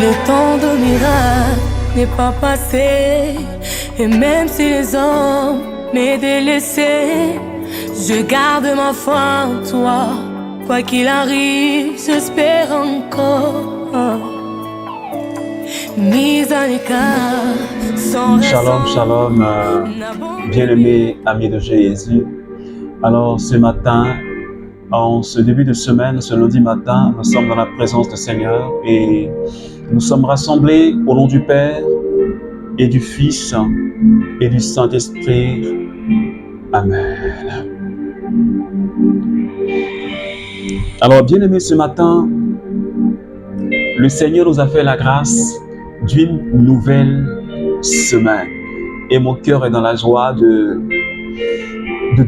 Le temps de miracle n'est pas passé, et même si les hommes m'aient délaissé, je garde ma foi en toi. Quoi qu'il arrive, j'espère encore. Mise à l'écart, sans Shalom, shalom, bien-aimés amis de Jésus. Alors ce matin, en ce début de semaine, ce lundi matin, nous sommes dans la présence du Seigneur et nous sommes rassemblés au nom du Père et du Fils et du Saint-Esprit. Amen. Alors bien-aimés, ce matin, le Seigneur nous a fait la grâce d'une nouvelle semaine. Et mon cœur est dans la joie de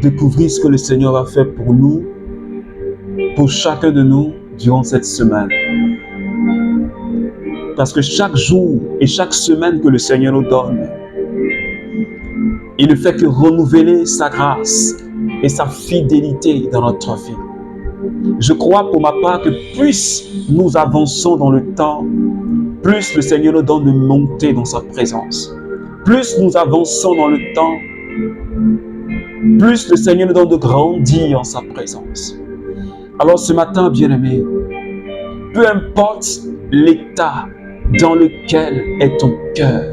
découvrir ce que le Seigneur a fait pour nous, pour chacun de nous, durant cette semaine. Parce que chaque jour et chaque semaine que le Seigneur nous donne, il ne fait que renouveler sa grâce et sa fidélité dans notre vie. Je crois pour ma part que plus nous avançons dans le temps, plus le Seigneur nous donne de monter dans sa présence. Plus nous avançons dans le temps, plus le Seigneur nous donne de grandir en sa présence. Alors ce matin, bien-aimé, peu importe l'état dans lequel est ton cœur,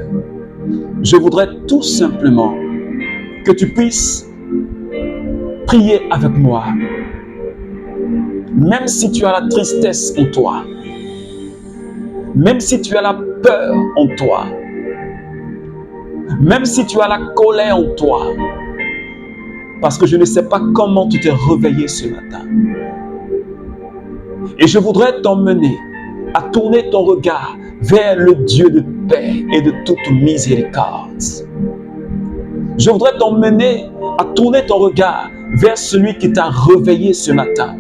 je voudrais tout simplement que tu puisses prier avec moi. Même si tu as la tristesse en toi, même si tu as la peur en toi, même si tu as la colère en toi, parce que je ne sais pas comment tu t'es réveillé ce matin. Et je voudrais t'emmener à tourner ton regard vers le Dieu de paix et de toute miséricorde. Je voudrais t'emmener à tourner ton regard vers celui qui t'a réveillé ce matin.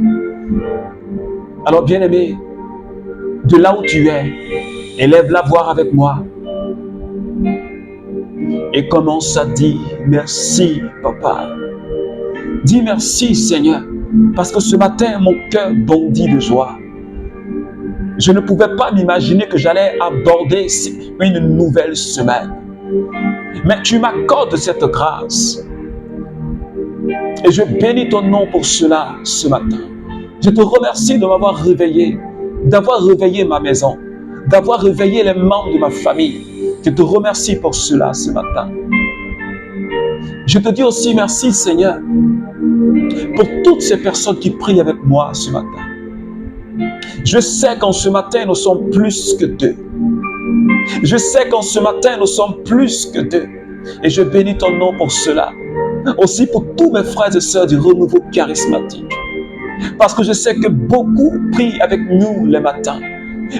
Alors bien-aimé, de là où tu es, élève la voix avec moi et commence à dire merci papa. Dis merci Seigneur, parce que ce matin mon cœur bondit de joie. Je ne pouvais pas m'imaginer que j'allais aborder une nouvelle semaine. Mais tu m'accordes cette grâce. Et je bénis ton nom pour cela ce matin. Je te remercie de m'avoir réveillé, d'avoir réveillé ma maison, d'avoir réveillé les membres de ma famille. Je te remercie pour cela ce matin. Je te dis aussi merci Seigneur pour toutes ces personnes qui prient avec moi ce matin. Je sais qu'en ce matin nous sommes plus que deux. Je sais qu'en ce matin nous sommes plus que deux. Et je bénis ton nom pour cela. Aussi pour tous mes frères et sœurs du renouveau charismatique. Parce que je sais que beaucoup prient avec nous les matins.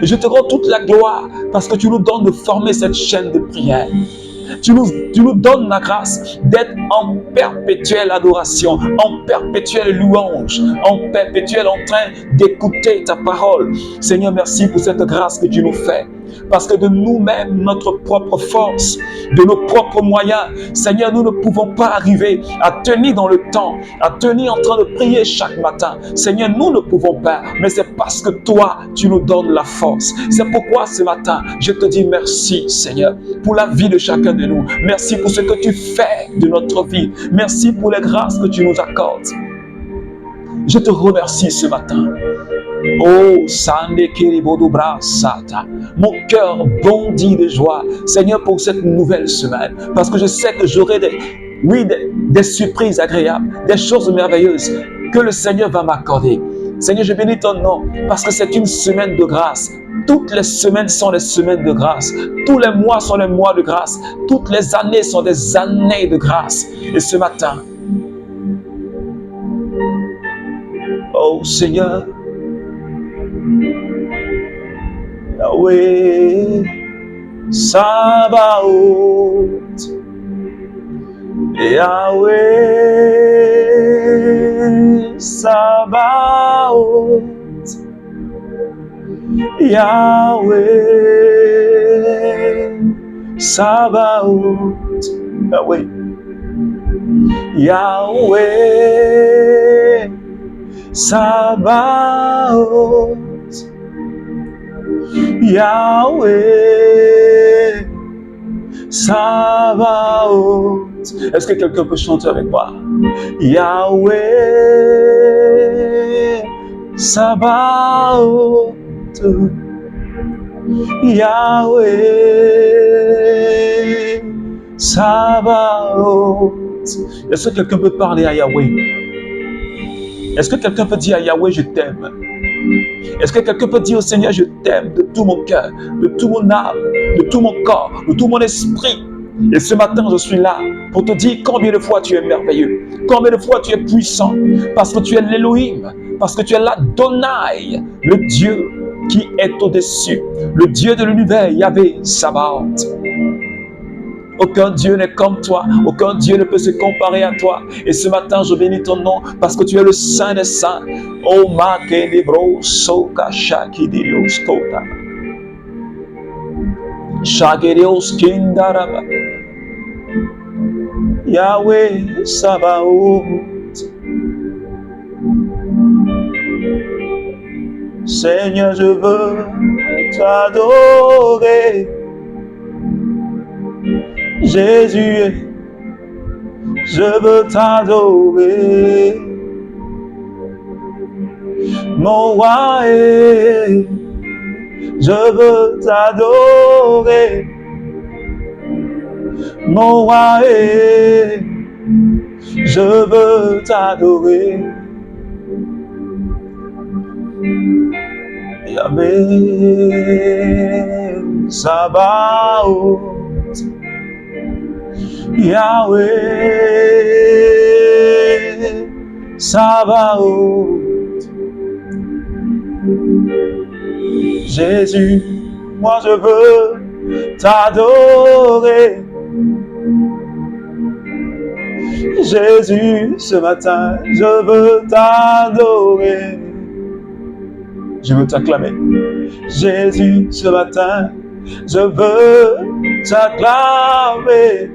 Et je te rends toute la gloire parce que tu nous donnes de former cette chaîne de prière. Tu nous donnes la grâce d'être en perpétuelle adoration, en perpétuelle louange, en perpétuel en train d'écouter ta parole. Seigneur, merci pour cette grâce que tu nous fais. Parce que de nous-mêmes, notre propre force, de nos propres moyens, Seigneur, nous ne pouvons pas arriver à tenir dans le temps, à tenir en train de prier chaque matin. Seigneur, nous ne pouvons pas, mais c'est parce que toi, tu nous donnes la force. C'est pourquoi ce matin, je te dis merci, Seigneur, pour la vie de chacun de nous. Merci pour ce que tu fais de notre vie. Merci pour les grâces que tu nous accordes. Je te remercie ce matin. Oh, Sande Kiribodo Brasata. Mon cœur bondit de joie, Seigneur, pour cette nouvelle semaine. Parce que je sais que j'aurai des surprises agréables, des choses merveilleuses que le Seigneur va m'accorder. Seigneur, je bénis ton nom parce que c'est une semaine de grâce. Toutes les semaines sont des semaines de grâce. Tous les mois sont les mois de grâce. Toutes les années sont des années de grâce. Et ce matin, oh Seigneur, Yahweh Sabaoth, Yahweh Sabaoth, Yahweh Sabaoth, Yahweh, Yahweh Sabaoth, Yahweh, Sabaoth. Est-ce que quelqu'un peut chanter avec moi? Yahweh, Sabaoth. Yahweh, Sabaoth. Est-ce que quelqu'un peut parler à Yahweh? Est-ce que quelqu'un peut dire à Yahweh, je t'aime? Est-ce que quelqu'un peut dire au Seigneur, je t'aime de tout mon cœur, de tout mon âme, de tout mon corps, de tout mon esprit? Et ce matin, je suis là pour te dire combien de fois tu es merveilleux, combien de fois tu es puissant, parce que tu es l'Élohim, parce que tu es l'Adonai, le Dieu qui est au-dessus, le Dieu de l'univers, Yahvé, Sabaoth. Aucun Dieu n'est comme toi. Aucun Dieu ne peut se comparer à toi. Et ce matin, je bénis ton nom parce que tu es le Saint des Saints. Oh, ma kelebro soka shakidirios kota. Shakirios kindaraba. Yahweh Sabaoth. Seigneur, je veux t'adorer. Jésus, je veux t'adorer. Mon roi, je veux t'adorer. Mon roi, je veux t'adorer. Yahweh, Sabaoth. Yahweh, Sabaoth. Jésus, moi je veux t'adorer. Jésus, ce matin, je veux t'adorer. Je veux t'acclamer. Jésus, ce matin, je veux t'acclamer.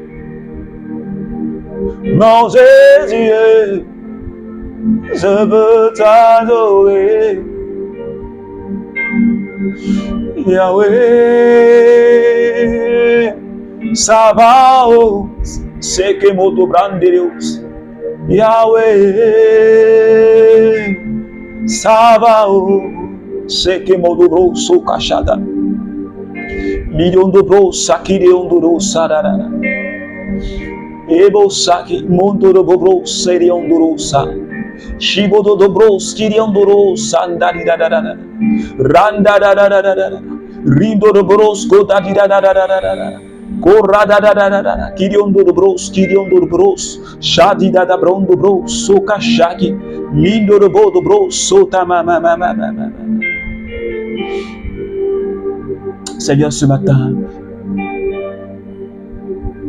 Mon Jésus, je veux t'adorer. Yahweh, Sabaoth, c'est que moto branderios. Yahweh, Sabaoth, c'est que moto broso cachada. Million de brosa qui deondoro sarara. Ebo saki mondo de bobro seriondorosa. Shibodo dobros kiriondorosa ndadi da da da da. Randa da da da da da. Rindo de bros go da di da da da da da. Corra da da da da da. Kiriondo de bros, shadi da da brondo bros, soka shaki. Mindo de bodo bros, sota mama mama mama. Seigneur, ce matin,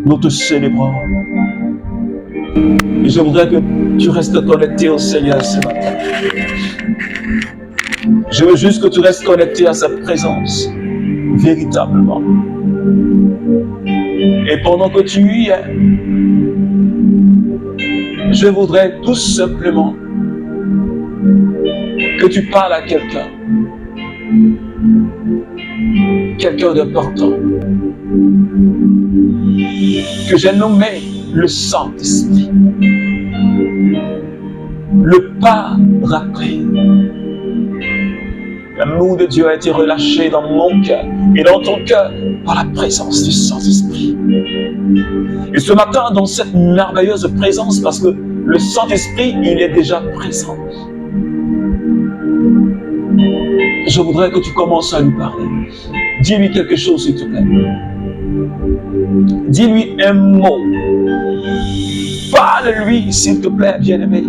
nous te célébrons. Et je voudrais que tu restes connecté au Seigneur ce matin. Je veux juste que tu restes connecté à sa présence, véritablement. Et pendant que tu y es, je voudrais tout simplement que tu parles à quelqu'un. Quelqu'un d'important. Que j'ai nommé le Saint-Esprit. Le Paraclet. L'amour de Dieu a été relâché dans mon cœur et dans ton cœur par la présence du Saint-Esprit. Et ce matin, dans cette merveilleuse présence, parce que le Saint-Esprit, il est déjà présent, je voudrais que tu commences à lui parler. Dis-lui quelque chose, s'il te plaît. Dis-lui un mot. Parle-lui, s'il te plaît, bien-aimé.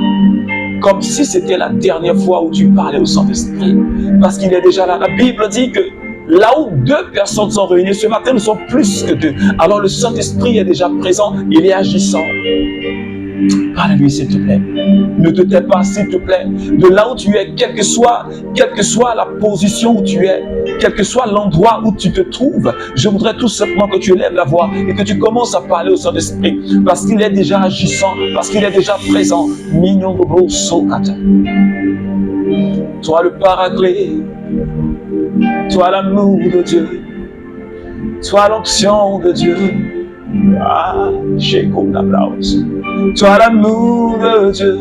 Comme si c'était la dernière fois où tu parlais au Saint-Esprit. Parce qu'il est déjà là. La Bible dit que là où deux personnes sont réunies, ce matin, nous sommes plus que deux. Alors le Saint-Esprit est déjà présent, il est agissant. Parle-lui, s'il te plaît. Ne te tais pas, s'il te plaît. De là où tu es, quelle que soit la position où tu es, quel que soit l'endroit où tu te trouves, je voudrais tout simplement que tu élèves la voix et que tu commences à parler au Saint-Esprit. Parce qu'il est déjà agissant, parce qu'il est déjà présent. Mignon de brosso kata. Toi le Paraclet, Toi l'amour de Dieu, toi l'onction de Dieu. Ah, j'ai comme la blouse. Toi l'amour de Dieu,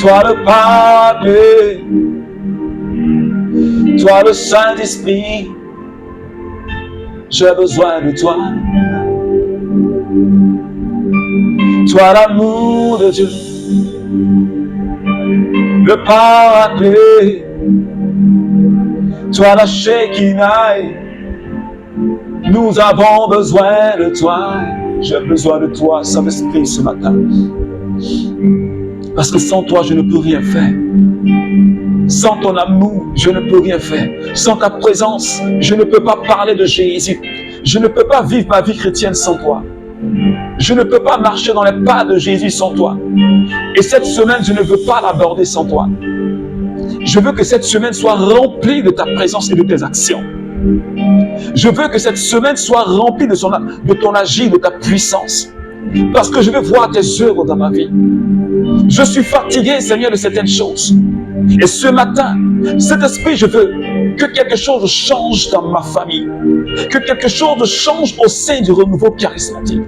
toi le Père, toi le Saint-Esprit. J'ai besoin de toi. Toi l'amour de Dieu, le Paraclet, toi la Shekinah. Nous avons besoin de toi. J'ai besoin de toi, Saint-Esprit, ce matin. Parce que sans toi, je ne peux rien faire. Sans ton amour, je ne peux rien faire. Sans ta présence, je ne peux pas parler de Jésus. Je ne peux pas vivre ma vie chrétienne sans toi. Je ne peux pas marcher dans les pas de Jésus sans toi. Et cette semaine, je ne veux pas l'aborder sans toi. Je veux que cette semaine soit remplie de ta présence et de tes actions. Je veux que cette semaine soit remplie de ton agir, de ta puissance. Parce que je veux voir tes œuvres dans ma vie. Je suis fatigué, Seigneur, de certaines choses. Et ce matin, cet esprit, je veux que quelque chose change dans ma famille. Que quelque chose change au sein du renouveau charismatique.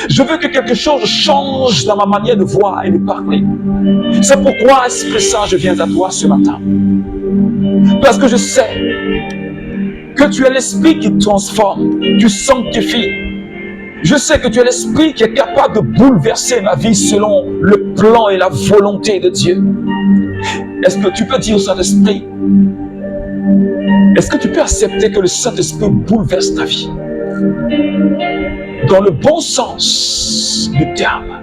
Je veux que quelque chose change dans ma manière de voir et de parler. C'est pourquoi, Esprit Saint, je viens à toi ce matin. Parce que je sais que tu es l'esprit qui transforme, qui sanctifie. Je sais que tu es l'esprit qui est capable de bouleverser ma vie selon le plan et la volonté de Dieu. Est-ce que tu peux dire au Saint-Esprit? Est-ce que tu peux accepter que le Saint-Esprit bouleverse ta vie? Dans le bon sens du terme.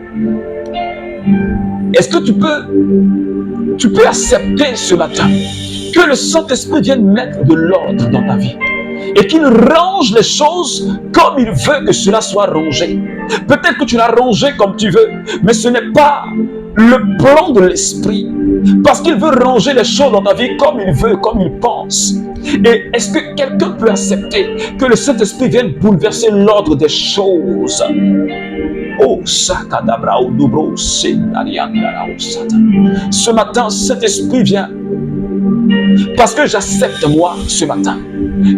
Est-ce que tu peux accepter ce matin que le Saint-Esprit vienne mettre de l'ordre dans ta vie et qu'il range les choses comme il veut que cela soit rangé. Peut-être que tu l'as rangé comme tu veux, mais ce n'est pas le plan de l'Esprit. Parce qu'il veut ranger les choses dans ta vie comme il veut, comme il pense. Et est-ce que quelqu'un peut accepter que le Saint-Esprit vienne bouleverser l'ordre des choses? Oh, Sakadabra, Odobro, Senariandara, Osata. Ce matin, Saint-Esprit vient. Parce que j'accepte, moi, ce matin,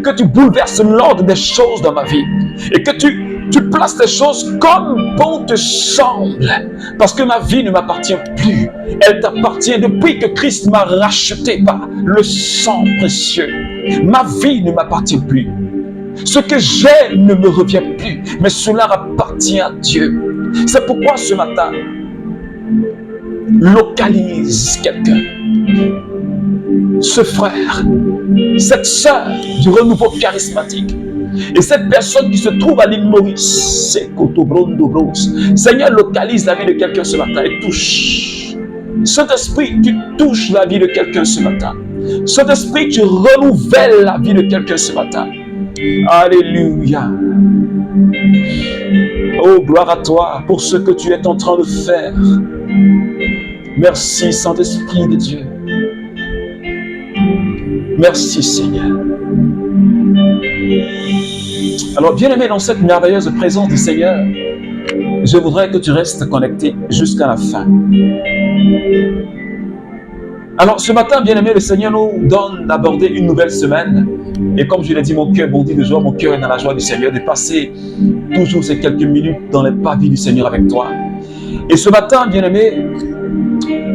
que tu bouleverses l'ordre des choses dans ma vie. Et que tu places les choses comme bon te semble. Parce que ma vie ne m'appartient plus. Elle t'appartient depuis que Christ m'a racheté par le sang précieux. Ma vie ne m'appartient plus. Ce que j'ai ne me revient plus. Mais cela appartient à Dieu. C'est pourquoi ce matin, localise quelqu'un. Ce frère, cette sœur du renouveau charismatique. Et cette personne qui se trouve à l'île Maurice, c'est Kotobrondo. Seigneur, localise la vie de quelqu'un ce matin et touche. Saint-Esprit, tu touches la vie de quelqu'un ce matin. Saint-Esprit, tu renouvelles la vie de quelqu'un ce matin. Alléluia. Oh, gloire à toi pour ce que tu es en train de faire. Merci, Saint-Esprit de Dieu. Merci, Seigneur. Alors, bien-aimé, dans cette merveilleuse présence du Seigneur, je voudrais que tu restes connecté jusqu'à la fin. Alors, ce matin, bien-aimé, le Seigneur nous donne d'aborder une nouvelle semaine. Et comme je l'ai dit, mon cœur bondit de joie, mon cœur est dans la joie du Seigneur, de passer toujours ces quelques minutes dans les pavis du Seigneur avec toi. Et ce matin, bien-aimé,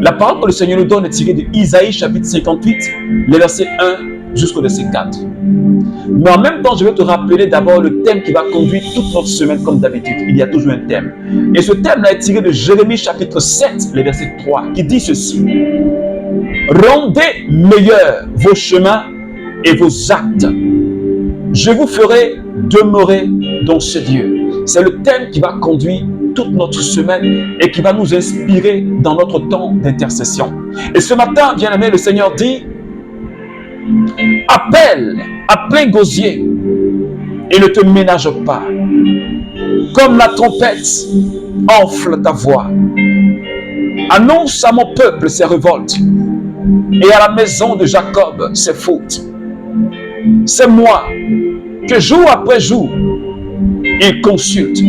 la parole que le Seigneur nous donne est tirée de Isaïe chapitre 58, les versets 1 jusqu'au verset 4. Mais en même temps, je vais te rappeler d'abord le thème qui va conduire toute notre semaine comme d'habitude. Il y a toujours un thème. Et ce thème-là est tiré de Jérémie chapitre 7, les versets 3, qui dit ceci. Rendez meilleurs vos chemins et vos actes. Je vous ferai demeurer dans ce Dieu. C'est le thème qui va conduire toute notre semaine et qui va nous inspirer dans notre temps d'intercession. Et ce matin, bien-aimé, le Seigneur dit, appelle à plein gosier et ne te ménage pas. Comme la trompette, enfle ta voix. Annonce à mon peuple ses révoltes et à la maison de Jacob ses fautes. C'est moi que jour après jour, il consulte.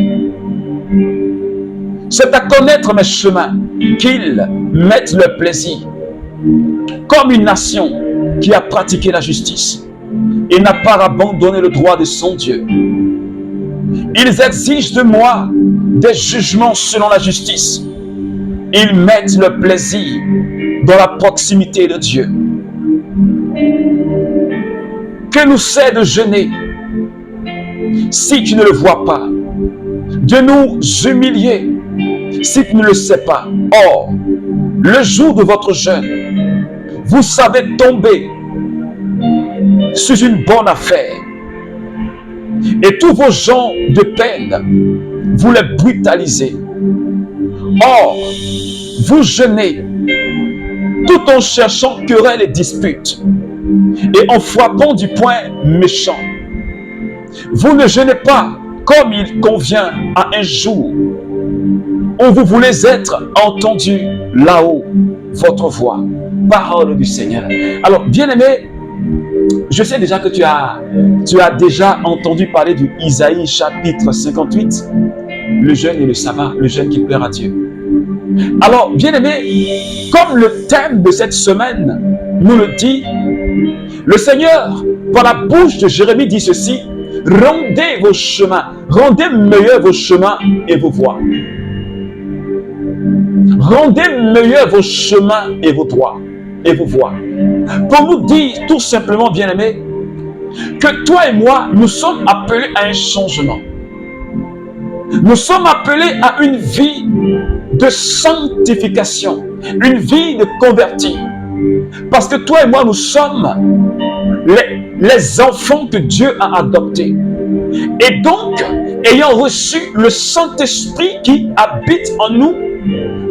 C'est à connaître mes chemins qu'ils mettent leur plaisir. Comme une nation qui a pratiqué la justice et n'a pas abandonné le droit de son Dieu. Ils exigent de moi des jugements selon la justice. Ils mettent le plaisir dans la proximité de Dieu. Que nous sert de jeûner si tu ne le vois pas, de nous humilier si tu ne le sais pas. Or, le jour de votre jeûne, vous savez tomber sur une bonne affaire. Et tous vos gens de peine, vous les brutalisez. Or, vous jeûnez tout en cherchant querelle et dispute et en frappant du poing méchant. Vous ne jeûnez pas comme il convient à un jour où vous voulez être entendu là-haut, votre voix. Parole du Seigneur. Alors, bien-aimé, je sais déjà que tu as déjà entendu parler du Isaïe chapitre 58, le jeûne et le sabbat, le jeûne qui plaît à Dieu. Alors, bien-aimé, comme le thème de cette semaine nous le dit, le Seigneur, par la bouche de Jérémie, dit ceci: rendez vos chemins, rendez meilleurs vos chemins et vos voies. Rendez meilleurs vos chemins et vos droits et vos voies. Pour nous dire tout simplement, bien-aimés, que toi et moi, nous sommes appelés à un changement. Nous sommes appelés à une vie de sanctification, une vie de converti. Parce que toi et moi, nous sommes les enfants que Dieu a adoptés. Et donc, ayant reçu le Saint-Esprit qui habite en nous,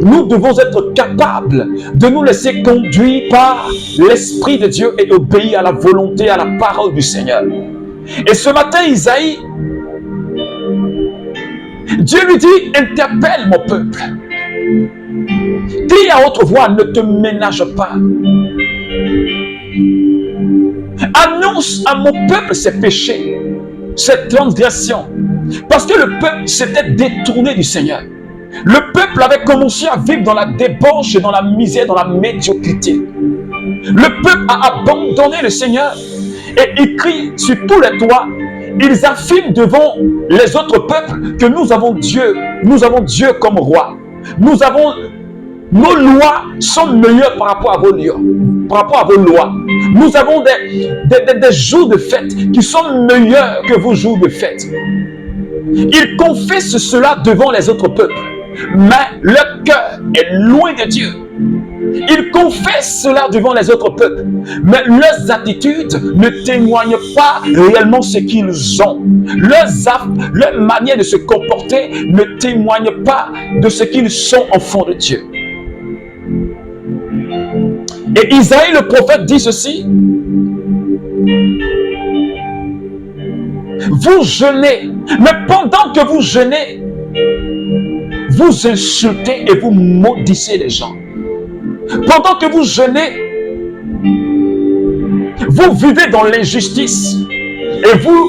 nous devons être capables de nous laisser conduire par l'Esprit de Dieu et obéir à la volonté, à la parole du Seigneur. Et ce matin, Isaïe, Dieu lui dit: interpelle mon peuple. Crie à haute voix, ne te ménage pas. Annonce à mon peuple ses péchés, ses transgressions. Parce que le peuple s'était détourné du Seigneur. Le peuple avait commencé à vivre dans la débauche, dans la misère, dans la médiocrité. Le peuple a abandonné le Seigneur et il crie sur tous les toits. Ils affirment devant les autres peuples que nous avons Dieu comme roi. Nos lois sont meilleures par rapport à vos lois. Nous avons des jours de fête qui sont meilleurs que vos jours de fête. Ils confessent cela devant les autres peuples, mais leur cœur est loin de Dieu. Ils confessent cela devant les autres peuples, mais leurs attitudes ne témoignent pas réellement ce qu'ils ont. Leur manière de se comporter ne témoigne pas de ce qu'ils sont enfants de Dieu. Et Isaïe le prophète dit ceci: vous jeûnez, mais pendant que vous jeûnez, vous insultez et vous maudissez les gens. Pendant que vous jeûnez, vous vivez dans l'injustice et vous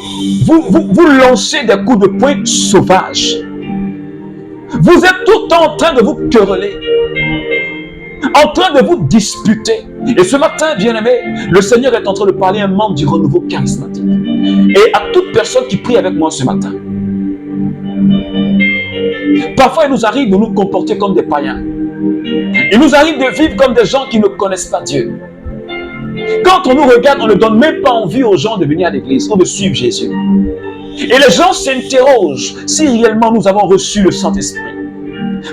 lancez des coups de poing sauvages. Vous êtes tout le temps en train de vous quereller, en train de vous disputer. Et ce matin, bien-aimé, le Seigneur est en train de parler à un membre du renouveau charismatique et à toute personne qui prie avec moi ce matin. Parfois, il nous arrive de nous comporter comme des païens. Il nous arrive de vivre comme des gens qui ne connaissent pas Dieu. Quand on nous regarde, on ne donne même pas envie aux gens de venir à l'église ou de suivre Jésus. Et les gens s'interrogent si réellement nous avons reçu le Saint-Esprit.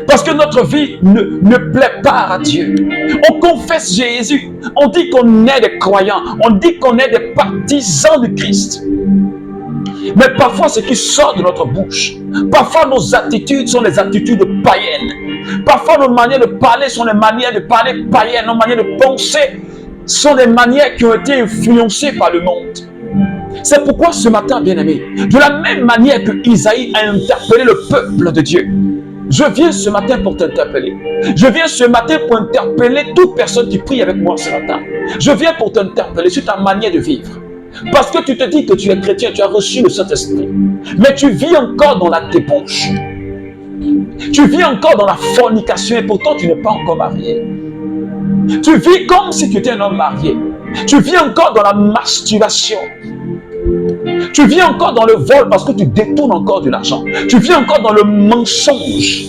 Parce que notre vie ne plaît pas à Dieu. On confesse Jésus. On dit qu'on est des croyants. On dit qu'on est des partisans de Christ. Mais parfois, ce qui sort de notre bouche, parfois nos attitudes sont des attitudes païennes. Parfois, nos manières de parler sont des manières de parler païennes. Nos manières de penser sont des manières qui ont été influencées par le monde. C'est pourquoi ce matin, bien-aimé, de la même manière que Isaïe a interpellé le peuple de Dieu, je viens ce matin pour t'interpeller. Je viens ce matin pour interpeller toute personne qui prie avec moi ce matin. Je viens pour t'interpeller sur ta manière de vivre. Parce que tu te dis que tu es chrétien, tu as reçu le Saint-Esprit. Mais tu vis encore dans la débauche. Tu vis encore dans la fornication et pourtant tu n'es pas encore marié. Tu vis comme si tu étais un homme marié. Tu vis encore dans la masturbation. Tu vis encore dans le vol parce que tu détournes encore de l'argent. Tu vis encore dans le mensonge.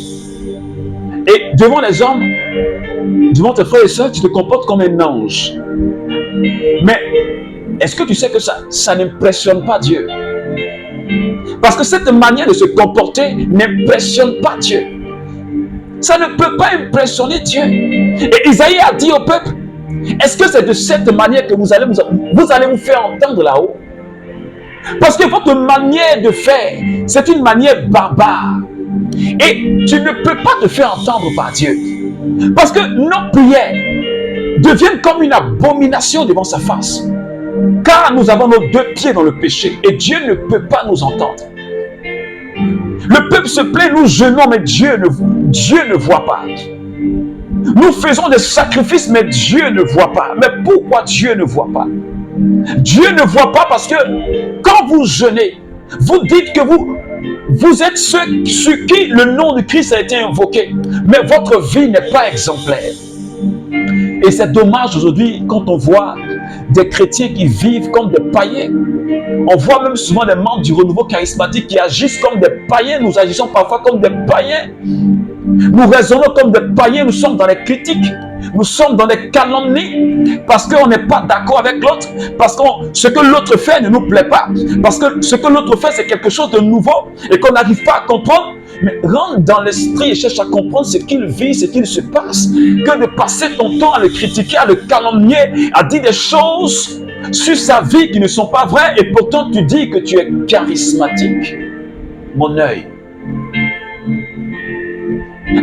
Et devant les hommes, devant tes frères et sœurs, tu te comportes comme un ange. Mais est-ce que tu sais que ça n'impressionne pas Dieu? Parce que cette manière de se comporter n'impressionne pas Dieu. Ça ne peut pas impressionner Dieu. Et Isaïe a dit au peuple, est-ce que c'est de cette manière que vous allez vous faire entendre là-haut? Parce que votre manière de faire, c'est une manière barbare. Et tu ne peux pas te faire entendre par Dieu. Parce que nos prières deviennent comme une abomination devant sa face. Car nous avons nos deux pieds dans le péché et Dieu ne peut pas nous entendre. Le peuple se plaint, nous jeûnons, mais Dieu ne voit pas. Nous faisons des sacrifices, mais Dieu ne voit pas. Mais pourquoi Dieu ne voit pas? Dieu ne voit pas parce que quand vous jeûnez, vous dites que vous êtes ceux sur qui le nom de Christ a été invoqué. Mais votre vie n'est pas exemplaire. Et c'est dommage aujourd'hui quand on voit des chrétiens qui vivent comme des païens. On voit même souvent des membres du renouveau charismatique qui agissent comme des païens. Nous agissons parfois comme des païens. Nous raisonnons comme des païens. Nous sommes dans les critiques. Nous sommes dans les calomnies parce qu'on n'est pas d'accord avec l'autre, parce que ce que l'autre fait ne nous plaît pas, parce que ce que l'autre fait c'est quelque chose de nouveau et qu'on n'arrive pas à comprendre. Mais rentre dans l'esprit et cherche à comprendre ce qu'il vit, ce qu'il se passe, que de passer ton temps à le critiquer, à le calomnier, à dire des choses sur sa vie qui ne sont pas vraies et pourtant tu dis que tu es charismatique. Mon œil.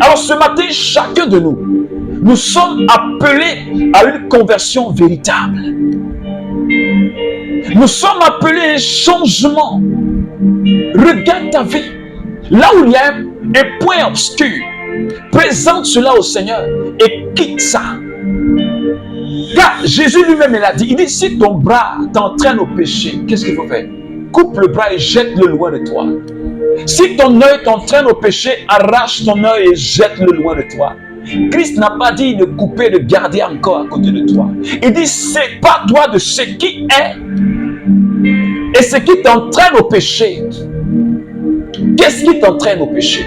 Alors ce matin, chacun de nous sommes appelés à une conversion véritable. Nous sommes appelés à un changement. Regarde ta vie. Là où il y a un point obscur, présente cela au Seigneur et quitte ça. Car Jésus lui-même l'a dit, il dit, si ton bras t'entraîne au péché, qu'est-ce qu'il faut faire? Coupe le bras et jette-le loin de toi. Si ton œil t'entraîne au péché, arrache ton œil et jette-le loin de toi. Christ n'a pas dit de couper, de garder encore à côté de toi. Il dit, sépare-toi de ce qui est et ce qui t'entraîne au péché. Qu'est-ce qui t'entraîne au péché?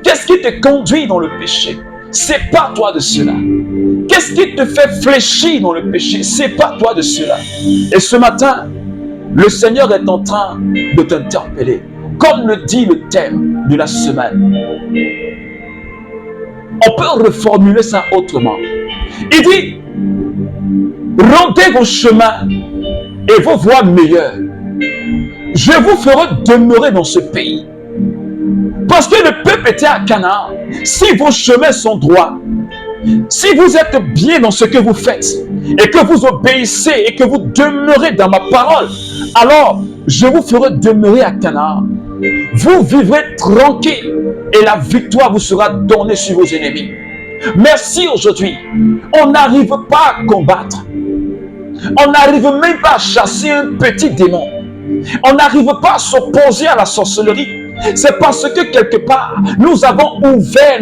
Qu'est-ce qui te conduit dans le péché? Sépare-toi de cela. Qu'est-ce qui te fait fléchir dans le péché? Sépare-toi de cela. Et ce matin, le Seigneur est en train de t'interpeller. Comme le dit le thème de la semaine. On peut reformuler ça autrement. Il dit, rendez vos chemins et vos voies meilleures. Je vous ferai demeurer dans ce pays. Parce que le peuple était à Canaan. Si vos chemins sont droits, si vous êtes bien dans ce que vous faites, et que vous obéissez, et que vous demeurez dans ma parole, alors je vous ferai demeurer à Canaan. Vous vivrez tranquille, et la victoire vous sera donnée sur vos ennemis. Merci aujourd'hui. On n'arrive pas à combattre. On n'arrive même pas à chasser un petit démon. On n'arrive pas à s'opposer à la sorcellerie. C'est parce que quelque part, nous avons ouvert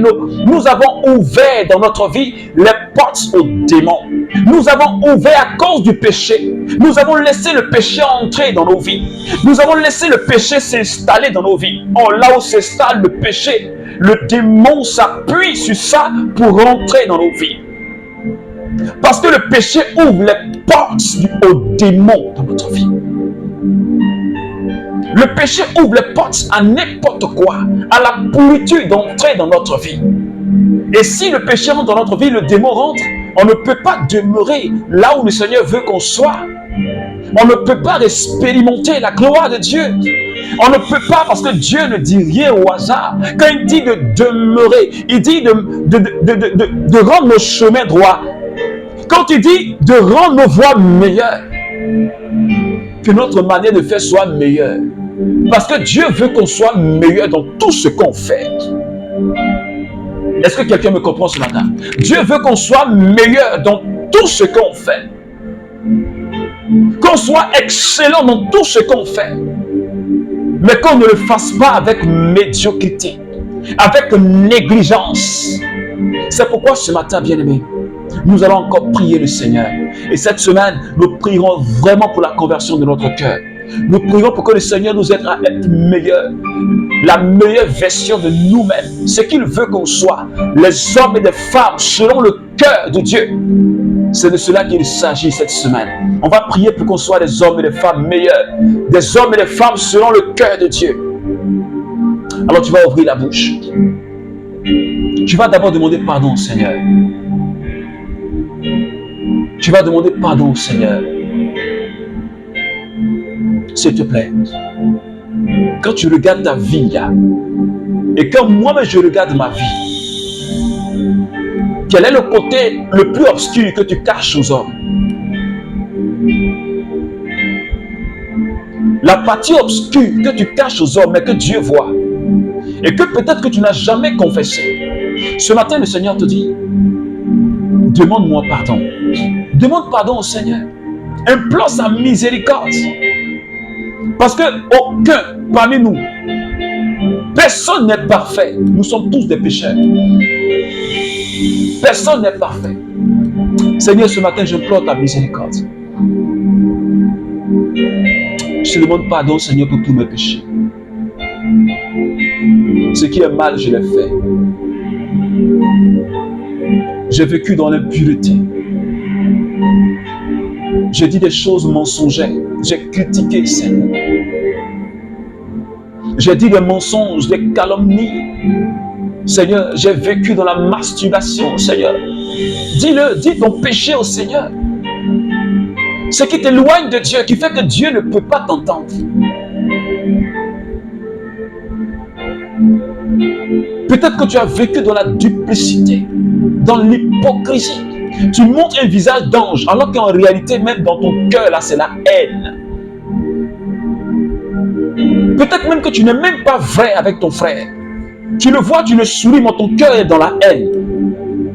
dans notre vie les portes aux démons. Nous avons ouvert à cause du péché. Nous avons laissé le péché entrer dans nos vies. Nous avons laissé le péché s'installer dans nos vies. Oh, là où s'installe le péché, le démon s'appuie sur ça pour rentrer dans nos vies. Parce que le péché ouvre les portes aux démons dans notre vie. Le péché ouvre les portes à n'importe quoi, à la pourriture d'entrer dans notre vie. Et si le péché rentre dans notre vie, le démon rentre, on ne peut pas demeurer là où le Seigneur veut qu'on soit. On ne peut pas expérimenter la gloire de Dieu. On ne peut pas, parce que Dieu ne dit rien au hasard. Quand il dit de demeurer, il dit de rendre nos chemins droits. Quand il dit de rendre nos voies meilleures, que notre manière de faire soit meilleure. Parce que Dieu veut qu'on soit meilleur dans tout ce qu'on fait. Est-ce que quelqu'un me comprend ce matin? Dieu veut qu'on soit meilleur dans tout ce qu'on fait. Qu'on soit excellent dans tout ce qu'on fait. Mais qu'on ne le fasse pas avec médiocrité, avec négligence. C'est pourquoi ce matin, bien-aimé, nous allons encore prier le Seigneur. Et cette semaine, nous prierons vraiment pour la conversion de notre cœur. Nous prions pour que le Seigneur nous aide à être meilleurs, la meilleure version de nous-mêmes, ce qu'il veut qu'on soit, les hommes et les femmes selon le cœur de Dieu. C'est de cela qu'il s'agit cette semaine. On va prier pour qu'on soit des hommes et des femmes meilleurs, des hommes et des femmes selon le cœur de Dieu. Alors tu vas ouvrir la bouche. Tu vas d'abord demander pardon au Seigneur. Tu vas demander pardon au Seigneur. S'il te plaît, quand tu regardes ta vie là, et quand moi-même je regarde ma vie, quel est le côté le plus obscur que tu caches aux hommes? La partie obscure que tu caches aux hommes, mais que Dieu voit, et que peut-être que tu n'as jamais confessé. Ce matin, le Seigneur te dit, demande-moi pardon. Demande pardon au Seigneur. Implore sa miséricorde. Parce que aucun parmi nous, personne n'est parfait. Nous sommes tous des pécheurs. Personne n'est parfait. Seigneur, ce matin, j'implore ta miséricorde. Je te demande pardon, Seigneur, pour tous mes péchés. Ce qui est mal, je l'ai fait. J'ai vécu dans l'impureté. J'ai dit des choses mensongères. J'ai critiqué, Seigneur. J'ai dit des mensonges, des calomnies. Seigneur, j'ai vécu dans la masturbation, Seigneur. Dis-le, dis ton péché au Seigneur. Ce qui t'éloigne de Dieu, qui fait que Dieu ne peut pas t'entendre. Peut-être que tu as vécu dans la duplicité, dans l'hypocrisie. Tu montres un visage d'ange, alors qu'en réalité, même dans ton cœur, là, c'est la haine. Peut-être même que tu n'es même pas vrai avec ton frère. Tu le vois, tu le souris, mais ton cœur est dans la haine.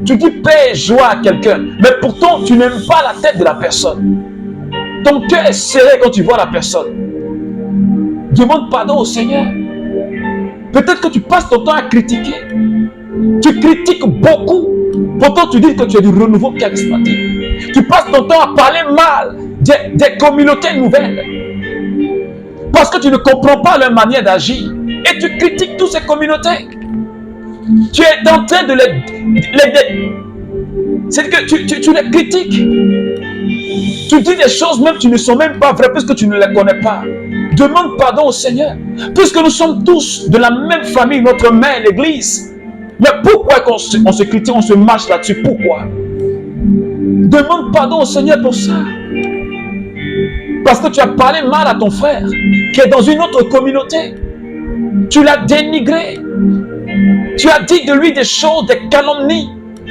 Tu dis paix et joie à quelqu'un, mais pourtant, tu n'aimes pas la tête de la personne. Ton cœur est serré quand tu vois la personne. Demande pardon au Seigneur. Peut-être que tu passes ton temps à critiquer. Tu critiques beaucoup. Pourtant, tu dis que tu es du renouveau charismatique. Tu passes ton temps à parler mal des communautés nouvelles. Parce que tu ne comprends pas leur manière d'agir. Et tu critiques toutes ces communautés. Tu es en train de les c'est que tu les critiques. Tu dis des choses même qui ne sont même pas vraies puisque tu ne les connais pas. Demande pardon au Seigneur. Puisque nous sommes tous de la même famille, notre mère, l'église. Mais pourquoi on se critique, on se marche là-dessus? Pourquoi? Demande pardon au Seigneur pour ça. Parce que tu as parlé mal à ton frère qui est dans une autre communauté. Tu l'as dénigré. Tu as dit de lui des choses, des calomnies.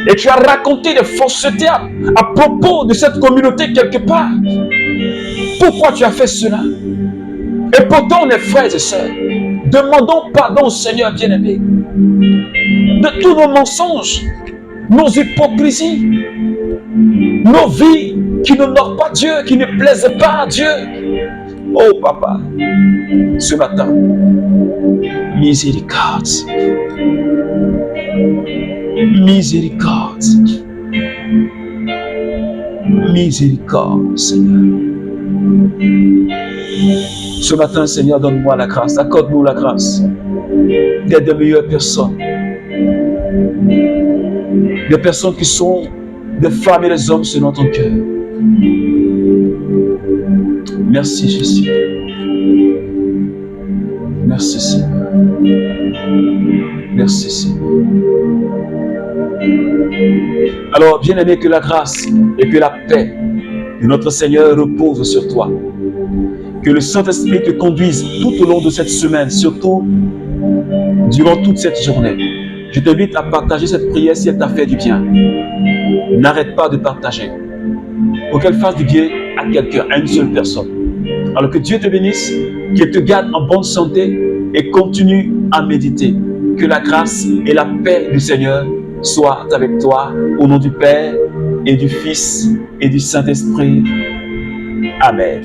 Et tu as raconté des faussetés à propos de cette communauté quelque part. Pourquoi tu as fait cela? Et pourtant, on est frères et sœurs. Demandons pardon au Seigneur bien-aimé de tous nos mensonges, nos hypocrisies, nos vies qui n'honorent pas Dieu, qui ne plaisent pas à Dieu. Oh Papa, ce matin, miséricorde. Miséricorde. Miséricorde, Seigneur. Ce matin, Seigneur, donne-moi la grâce, accorde-nous la grâce d'être des meilleures personnes. Des personnes qui sont des femmes et des hommes selon ton cœur. Merci Jésus. Merci Seigneur. Merci Seigneur. Alors, bien-aimé, que la grâce et que la paix de notre Seigneur reposent sur toi. Que le Saint-Esprit te conduise tout au long de cette semaine, surtout durant toute cette journée. Je t'invite à partager cette prière si elle t'a fait du bien. N'arrête pas de partager pour qu'elle fasse du bien à quelqu'un, à une seule personne. Alors que Dieu te bénisse, qu'il te garde en bonne santé et continue à méditer. Que la grâce et la paix du Seigneur soient avec toi au nom du Père et du Fils et du Saint-Esprit. Amen.